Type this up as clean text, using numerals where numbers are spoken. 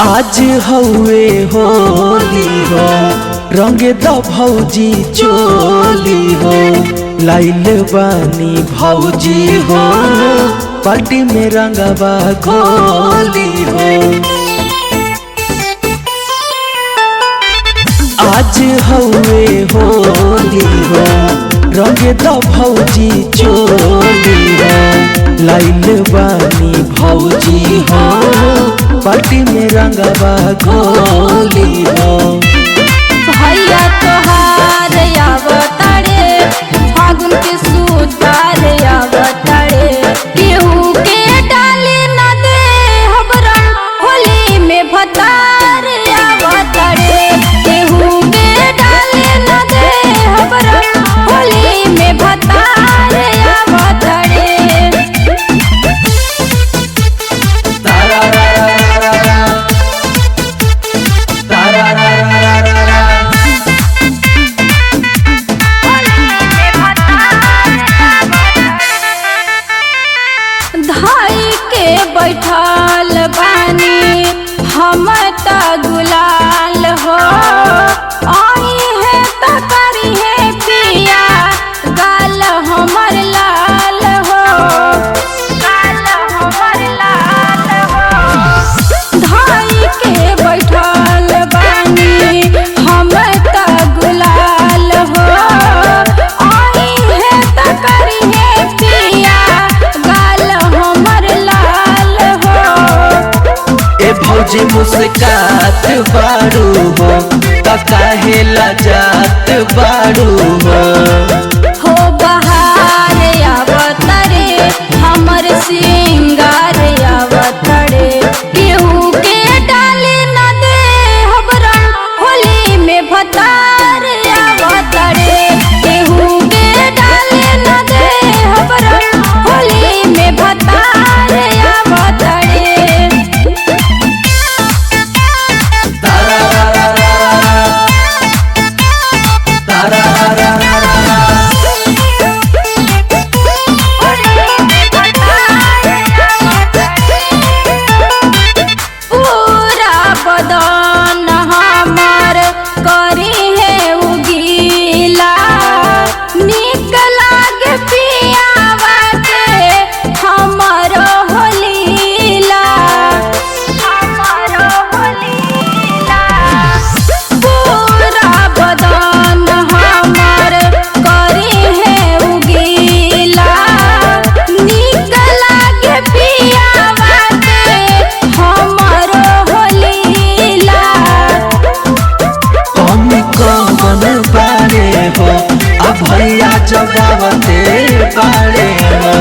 आज हवे होली हो रंगे द भौजी चोली हो लाइल बानी भौजी हो पार्टी में रंगवा घोली हो। आज हवे होली हो रंगे द भौजी चोली हो लाइल बानी भौजी हो पार्टी में रंगवा घोली हो। भैया तोहार आवतारे फागुन के सुतार आवतारे केहू के डाली न दे हमरा होली में भतार आवतारे केहू के डाली न दे हमरा होली में भतार आवतारे। धाई के बैठल बानी हम त गुलाल हो आई है त करी है पिया गाल हमर लाल हो गाल हमर लाल हो। धाई के बैठल बानी हम त गुलाल हो आई है त करी है पिया गाल हमर लाल हो। ए भौजी मुस्कात बारू हो त काहे लजात बारू हो बहार आवतरे हमर सिंगार आवतरे केहू के डाली न दे हमरा होली में भतार आवतरे केहू के डाली न दे हमरा होली में भतार आवतरे। पूरा बदन हमर करी है उगीला निक लागे पियावा के हमर होलीला हमर होलीला। पूरा बदन हमर करी है उगीला निक लागे पियावा के हमर होलीला। हम कौन बारे हो अब भैया जगावते बारे हो।